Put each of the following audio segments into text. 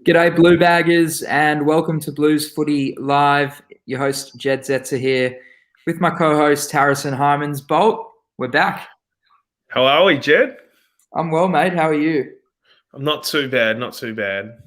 G'day, Blue Baggers, and welcome to Blues Footy Live. Your host, Jed Zetzer here, with my co-host, Harrison Hymans. Bolt, we're back. How are we, Jed? I'm well, mate. How are you? I'm not too bad, not too bad.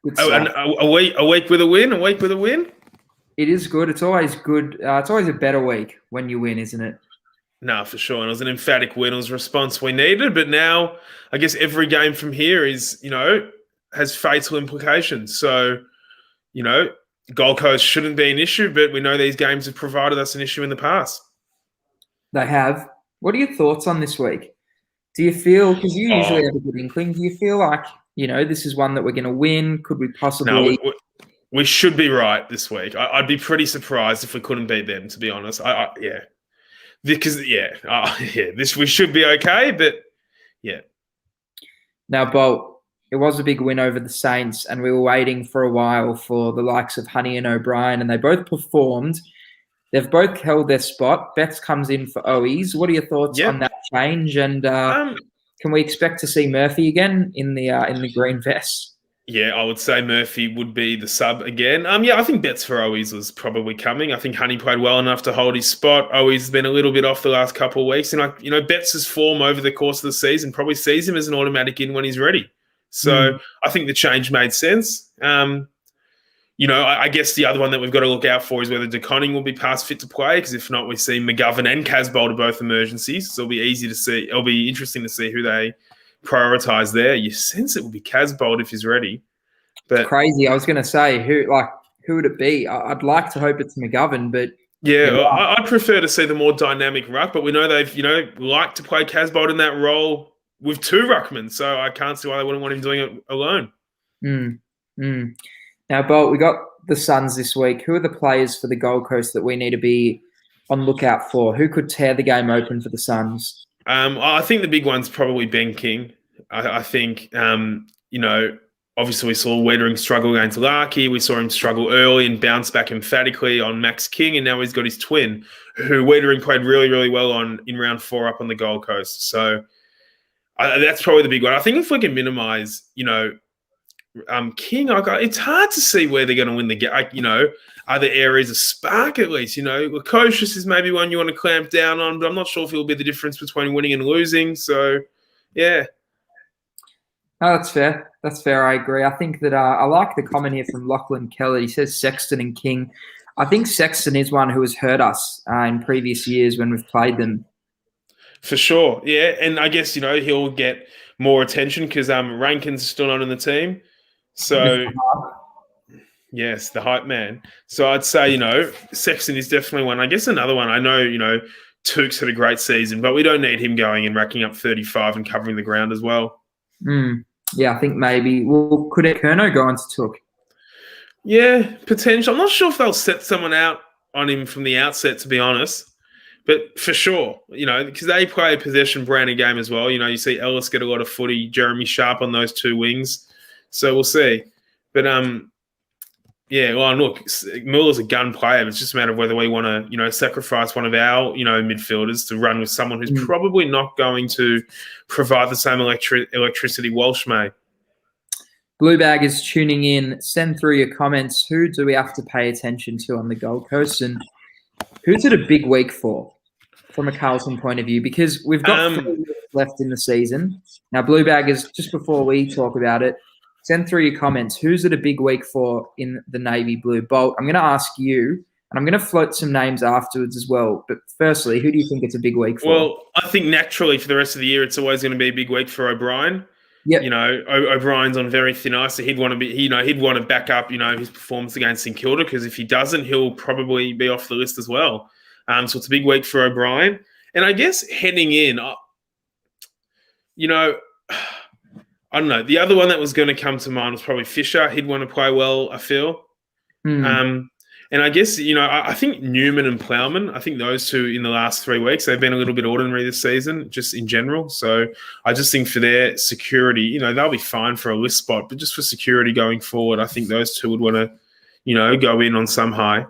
Good And stuff. a week with a win? It is good. It's always good. It's always a better week when you win, isn't it? No, for sure. And it was an emphatic win. It was a response we needed. But now, I guess every game from here is, has fatal implications. So, Gold Coast shouldn't be an issue, but we know these games have provided us an issue in the past. They have. What are your thoughts on this week? Do you feel, because you usually have a good inkling, do you feel like, this is one that we're going to win? Could we possibly... No, we should be right this week. I'd be pretty surprised if we couldn't beat them, to be honest. We should be okay, but yeah. Now, Bolt, it was a big win over the Saints, and we were waiting for a while for the likes of Honey and O'Brien, and they both performed. They've both held their spot. Betts comes in for Owies. What are your thoughts on that change? And can we expect to see Murphy again in the green vest? Yeah, I would say Murphy would be the sub again. I think Betts for Owies was probably coming. I think Honey played well enough to hold his spot. Owies has been a little bit off the last couple of weeks. And, Betts' form over the course of the season probably sees him as an automatic in when he's ready. So I think the change made sense. I guess the other one that we've got to look out for is whether DeConning will be past fit to play, because if not, we see McGovern and Casbolt are both emergencies. So it'll be easy to see. It'll be interesting to see who they prioritise there. You sense it will be Casbolt if he's ready. But crazy. I was going to say, who would it be? I'd like to hope it's McGovern, but... Yeah, I'd prefer to see the more dynamic ruck, but we know they've, like to play Casbolt in that role with two ruckmen, so I can't see why they wouldn't want him doing it alone. Now, Bolt, we got the Suns this week. Who are the players for the Gold Coast that we need to be on lookout for? Who could tear the game open for the Suns? I think the big one's probably Ben King. I think, obviously we saw Wiedering struggle against Larkey. We saw him struggle early and bounce back emphatically on Max King, and now he's got his twin, who Wiedering played really, really well on in round 4 up on the Gold Coast. So that's probably the big one. I think if we can minimise, King, it's hard to see where they're going to win the game. Are there areas of spark at least? Lukosius is maybe one you want to clamp down on, but I'm not sure if it'll be the difference between winning and losing. So, yeah. No, that's fair. That's fair. I agree. I think that I like the comment here from Lachlan Keller. He says Sexton and King. I think Sexton is one who has hurt us in previous years when we've played them. For sure, yeah. And I guess, he'll get more attention because Rankin's still not in the team. So, yes, the hype man. So I'd say, Sexton is definitely one. I guess another one, I know, Tukes had a great season, but we don't need him going and racking up 35 and covering the ground as well. Yeah, I think maybe. Well, could Kerno go on to Took? Yeah, potential. I'm not sure if they'll set someone out on him from the outset, to be honest. But for sure, because they play a possession-branded game as well. You see Ellis get a lot of footy, Jeremy Sharp on those two wings. So we'll see. But, look, Muller's a gun player. It's just a matter of whether we want to, sacrifice one of our, midfielders to run with someone who's probably not going to provide the same electricity Walsh may. Blue Bag is tuning in. Send through your comments. Who do we have to pay attention to on the Gold Coast? And who's it a big week for, from a Carlton point of view? Because we've got 3 weeks left in the season. Now, Blue Bag is, just before we talk about it, send through your comments. Who's it a big week for in the Navy Blue? Bolt, I'm going to ask you, and I'm going to float some names afterwards as well. But firstly, who do you think it's a big week for? Well, I think naturally for the rest of the year, it's always going to be a big week for O'Brien. Yep. O'Brien's on very thin ice, so he'd want to be, he'd want to back up, his performance against St Kilda, because if he doesn't, he'll probably be off the list as well. So it's a big week for O'Brien. And I guess heading in, I don't know. The other one that was going to come to mind was probably Fisher. He'd want to play well, I feel. And I guess, I think Newman and Plowman, I think those two in the last 3 weeks, they've been a little bit ordinary this season, just in general. So I just think for their security, they'll be fine for a list spot, but just for security going forward, I think those two would want to, go in on some high.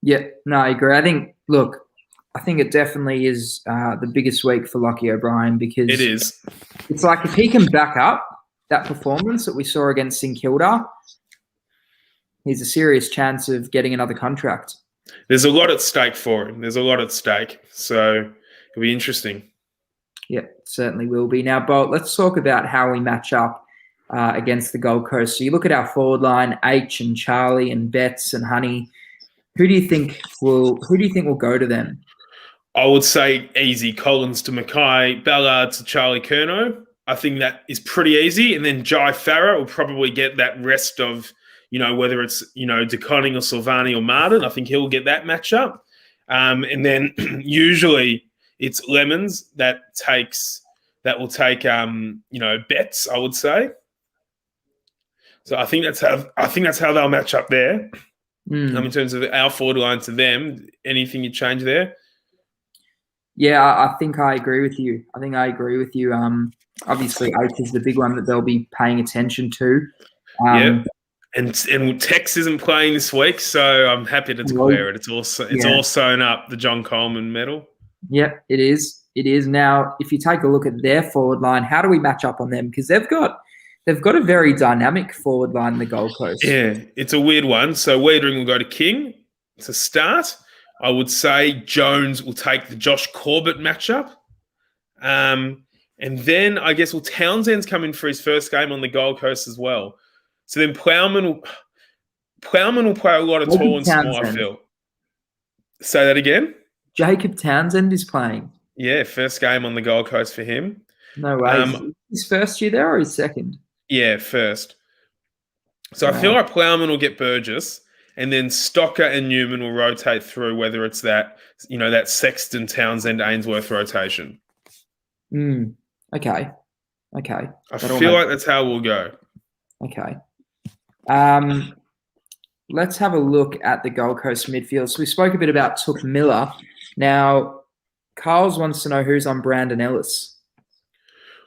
Yeah, no, I agree. I think it definitely is the biggest week for Lockie O'Brien, because it is. It's like if he can back up, that performance that we saw against St Kilda, he's a serious chance of getting another contract. There's a lot at stake for him. There's a lot at stake. So it'll be interesting. Yeah, it certainly will be. Now, Bolt, let's talk about how we match up against the Gold Coast. So you look at our forward line, H and Charlie and Betts and Honey. Who do you think will go to them? I would say easy. Collins to Mackay, Ballard to Charlie Curnow. I think that is pretty easy. And then Jai Farah will probably get that rest of, whether it's, DeConning or Silvani or Martin. I think he'll get that matchup. And then usually it's Lemons that will take Betts, I would say. So I think that's how they'll match up there. In terms of our forward line to them, anything you change there? Yeah, I think I agree with you. Obviously, H is the big one that they'll be paying attention to. Yeah, and Tex isn't playing this week, so I'm happy to declare it. It's all sewn up, the John Coleman medal. Yep, it is. It is. Now, if you take a look at their forward line, how do we match up on them? Because they've got a very dynamic forward line in the Gold Coast. Yeah, it's a weird one. So Wiedering will go to King to start. I would say Jones will take the Josh Corbett matchup. And then I guess Townsend's coming for his first game on the Gold Coast as well. So then Plowman will play a lot of tall and small, I feel. Say that again? Jacob Townsend is playing. Yeah, first game on the Gold Coast for him. No way. His first year there or his second? Yeah, first. So I feel like Plowman will get Burgess, and then Stocker and Newman will rotate through, whether it's that Sexton, Townsend, Ainsworth rotation. Okay. I feel like that's how we'll go. Okay. Let's have a look at the Gold Coast midfield. So we spoke a bit about Took Miller. Now, Carls wants to know who's on Brandon Ellis.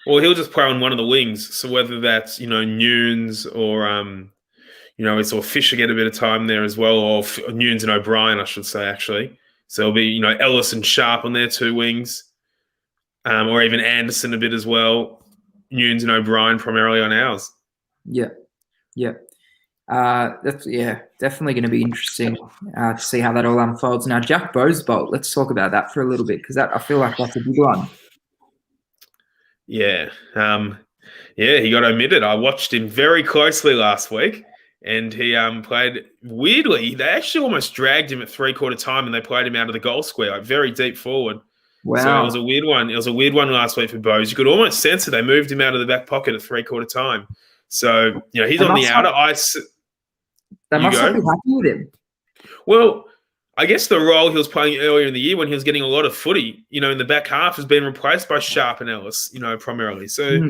Well, he'll just play on one of the wings. So whether that's, Nunes or, or Fisher get a bit of time there as well, or Nunes and O'Brien, I should say, actually. So it'll be, Ellis and Sharp on their two wings, or even Anderson a bit as well. Nunes and O'Brien primarily on ours. Yeah. That's definitely going to be interesting to see how that all unfolds. Now, Jack Bosebolt, let's talk about that for a little bit because I feel like that's a big one. Yeah. He got omitted. I watched him very closely last week and he played weirdly. They actually almost dragged him at 3/4 time and they played him out of the goal square, like very deep forward. Wow. So it was a weird one. It was a weird one last week for Bose. You could almost sense it. They moved him out of the back pocket at 3/4 time. So, he's on the outer ice. They must not be happy with him. Well, I guess the role he was playing earlier in the year when he was getting a lot of footy, in the back half has been replaced by Sharp and Ellis, primarily. So,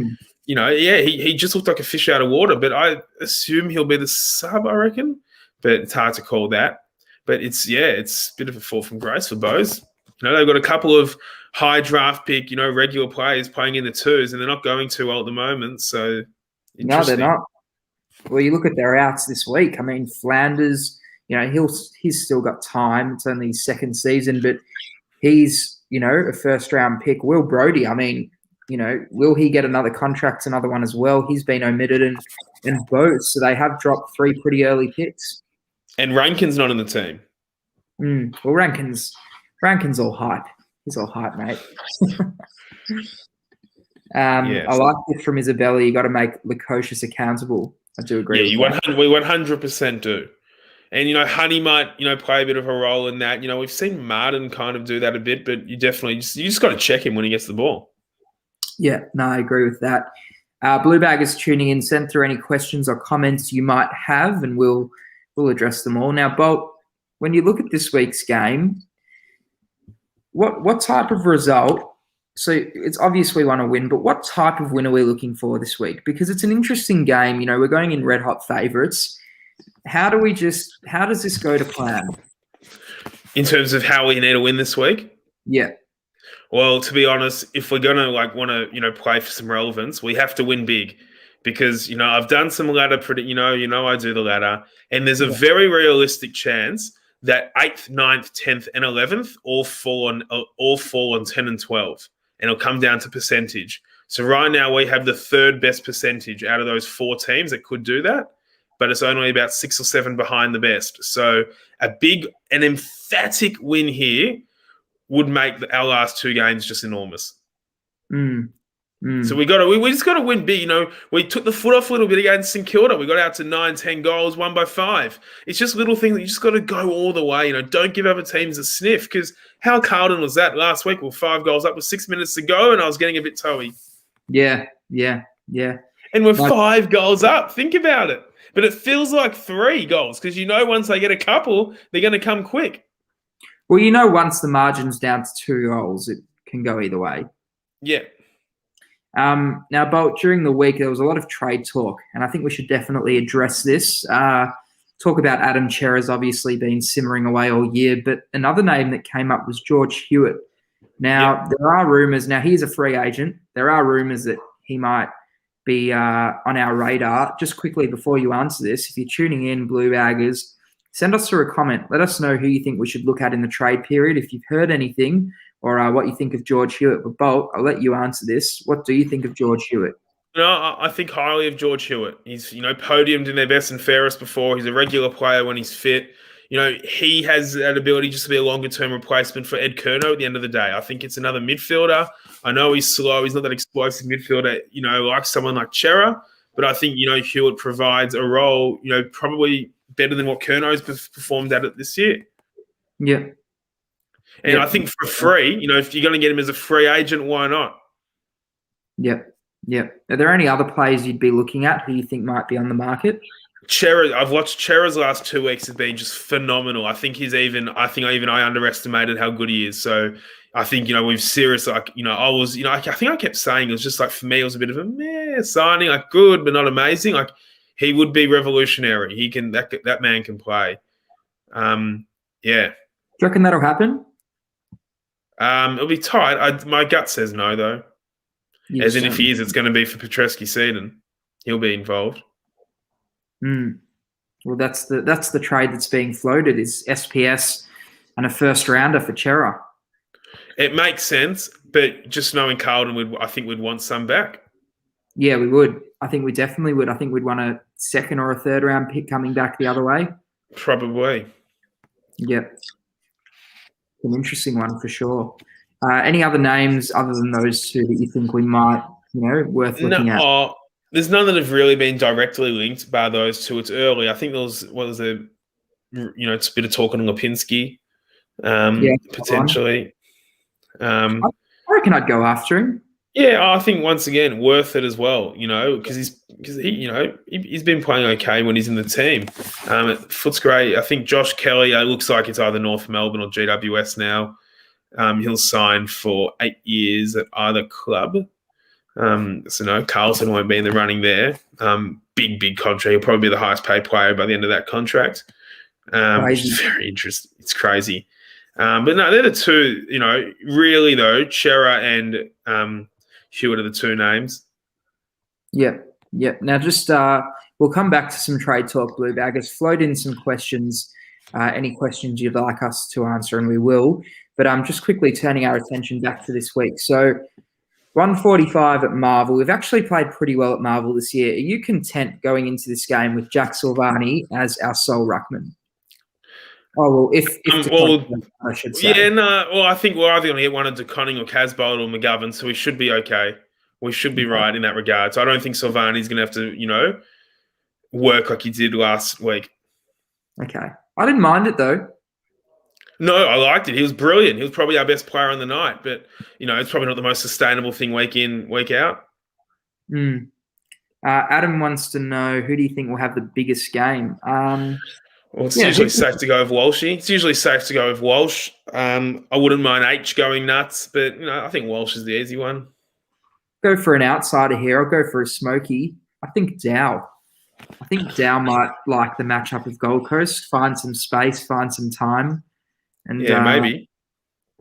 he just looked like a fish out of water, but I assume he'll be the sub, I reckon. But it's hard to call that. But it's a bit of a fall from grace for Bose. They've got a couple of high draft pick, regular players playing in the twos, and they're not going too well at the moment. So, no, they're not. Well, you look at their outs this week. I mean, Flanders, he's still got time. It's only his second season, but he's, a first-round pick. Will Brodie, I mean, will he get another contract, another one as well? He's been omitted and both. So they have dropped 3 pretty early picks. And Rankin's not in the team. Well, Rankin's all hype. He's all hype, mate. I like it from Isabella. You got to make Lukosius accountable. I do agree. Yeah, we 100% do. And, Honey might, play a bit of a role in that. We've seen Martin kind of do that a bit, but you just got to check him when he gets the ball. Yeah, no, I agree with that. Blue Bag is tuning in. Send through any questions or comments you might have, and we'll address them all. Now, Bolt, when you look at this week's game, what type of result? So it's obvious we want to win, but what type of win are we looking for this week? Because it's an interesting game. We're going in red hot favourites. How does this go to plan? In terms of how we need to win this week? Yeah. Well, to be honest, if we're going to want to, play for some relevance, we have to win big because, I've done some ladder I do the ladder, and there's a very realistic chance that 8th, 9th, 10th, and 11th all fall on 10 and 12. And it'll come down to percentage. So right now we have the third best percentage out of those 4 teams that could do that, but it's only about 6 or 7 behind the best. So a big and emphatic win here would make our last 2 games just enormous. So we just got to win big. We took the foot off a little bit against St Kilda. We got out to 9-10 goals, won by 5. It's just little things that you just got to go all the way. Don't give other teams a sniff, because how Carlton was that last week? Well, 5 goals up with 6 minutes to go, and I was getting a bit toey. Yeah. And we're 5 goals up. Think about it. But it feels like 3 goals, because once they get a couple, they're going to come quick. Well, once the margin's down to 2 goals, it can go either way. Yeah. Now, Bolt, during the week, there was a lot of trade talk, and I think we should definitely address this. Talk about Adam Chera's obviously been simmering away all year, but another name that came up was George Hewitt. Now, There are rumours. Now, he's a free agent. There are rumours that he might be on our radar. Just quickly, before you answer this, if you're tuning in, Blue Baggers, send us through a comment. Let us know who you think we should look at in the trade period. If you've heard anything, or what you think of George Hewitt. But Bolt, I'll let you answer this. What do you think of George Hewitt? I think highly of George Hewitt. He's, podiumed in their best and fairest before. He's a regular player when he's fit. He has that ability just to be a longer-term replacement for Ed Curnow at the end of the day. I think it's another midfielder. I know he's slow. He's not that explosive midfielder, like someone like Chera. But I think, Hewitt provides a role, probably better than what Curnow's performed at it this year. Yeah. And I think for free, if you're going to get him as a free agent, why not? Yep. Are there any other players you'd be looking at who you think might be on the market? Chera, I've watched Chera's last 2 weeks has been just phenomenal. I think I underestimated how good he is. So I think, we've seriously, I think I kept saying it was just like, for me, it was a bit of a meh signing, like good, but not amazing. Like he would be revolutionary. He can, that man can play. Yeah. Do you reckon that'll happen? It'll be tight. My gut says no, though. As in, if he is, it's going to be for Petreski-Seaton. He'll be involved. Well, that's the trade that's being floated, is SPS and a first rounder for Chera. It makes sense, but just knowing Carlton, I think we'd want some back. Yeah, we would. I think we definitely would. I think we'd want a second or a third round pick coming back the other way. Probably. Yep. An interesting one for sure. Any other names other than those 2 that you think we might, worth looking at? There's none that have really been directly linked by those 2. It's early. I think it's a bit of talking on Lipinski, potentially. I reckon I'd go after him. Yeah, I think once again worth it as well. Because he's been playing okay when he's in the team. Foot's great. I think Josh Kelly looks like it's either North Melbourne or GWS now. He'll sign for 8 years at either club. So no, Carlton won't be in the running there. Big contract. He'll probably be the highest paid player by the end of that contract. Which is very interesting. It's crazy. But no, they're the 2, really though, Chera and Hewitt are the 2 names. Yep. Now just we'll come back to some trade talk, Blue Baggers. Float in some questions, any questions you'd like us to answer, and we will. But just quickly turning our attention back to this week. So 145 at Marvel. We've actually played pretty well at Marvel this year. Are you content going into this game with Jack Silvani as our sole ruckman? Oh, well, I should say. Yeah, no. Well, I think we're either going to get one of DeConning or Casbolt or McGovern, so we should be okay. We should be right in that regard. So I don't think Silvani's going to have to, work like he did last week. Okay. I didn't mind it, though. No, I liked it. He was brilliant. He was probably our best player on the night, but, it's probably not the most sustainable thing week in, week out. Adam wants to know, who do you think will have the biggest game? Well, it's usually safe to go with Walshy. It's usually safe to go with Walsh. I wouldn't mind H going nuts, but, I think Walsh is the easy one. Go for an outsider here. I'll go for a smoky. I think Dow. I think Dow might like the matchup of Gold Coast, find some space, find some time. And yeah, maybe.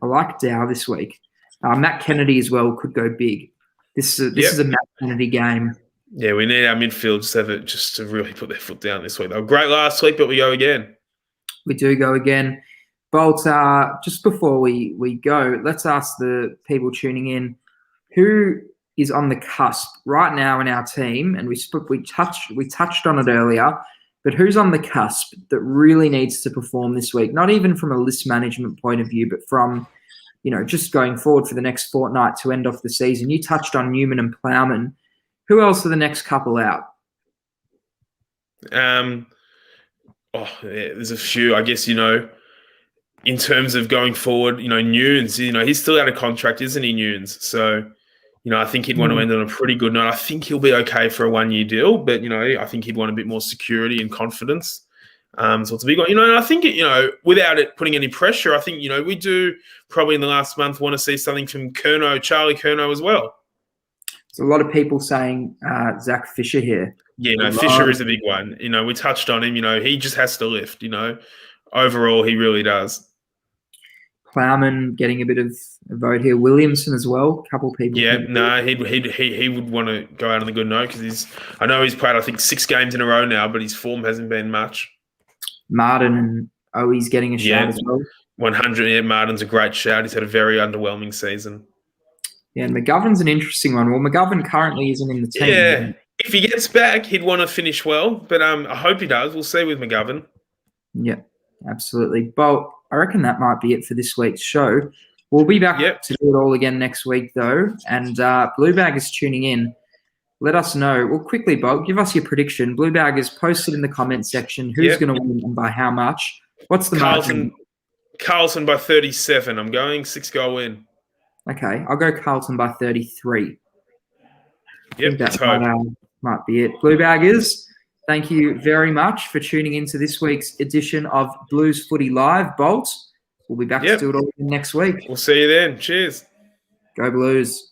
I like Dow this week. Matt Kennedy as well could go big. This is a Matt Kennedy game. Yeah, we need our midfield just to really put their foot down this week. They were great last week, but we go again. We do go again. Bolt, just before we go, let's ask the people tuning in, who is on the cusp right now in our team, and we touched on it earlier, but who's on the cusp that really needs to perform this week? Not even from a list management point of view, but from, just going forward for the next fortnight to end off the season. You touched on Newman and Plowman. Who else are the next couple out? There's a few, I guess, in terms of going forward, Nunes, he's still out of contract, isn't he, Nunes? So, I think he'd want to end on a pretty good note. I think he'll be okay for a 1-year deal, but, I think he'd want a bit more security and confidence. So it's a big one. And I think, without it putting any pressure, I think, we do probably in the last month want to see something from Charlie Curnow as well. There's a lot of people saying Zach Fisher here. Yeah, Fisher is a big one. We touched on him. He just has to lift. Overall, he really does. Plowman getting a bit of a vote here. Williamson as well. A couple people. Yeah, he would want to go out on a good note because I know he's played, I think, 6 games in a row now, but his form hasn't been much. Martin and Owi's getting a shout as well. 100. Yeah, Martin's a great shout. He's had a very underwhelming season. Yeah, and McGovern's an interesting one. Well, McGovern currently isn't in the team. Yeah, if he gets back, he'd want to finish well, but I hope he does. We'll see with McGovern. Yeah, absolutely. Well, I reckon that might be it for this week's show. We'll be back to do it all again next week, though. And Blue Bag is tuning in. Let us know. Well, quickly, Bob, give us your prediction. Blue Bag is posted in the comment section. Who's going to win and by how much? What's the margin? Carlton by 37. I'm going 6-goal win. Okay, I'll go Carlton by 33. Yep, that might be it. Blue Baggers, thank you very much for tuning into this week's edition of Blues Footy Live. Bolt, we'll be back to do it all again next week. We'll see you then. Cheers. Go Blues.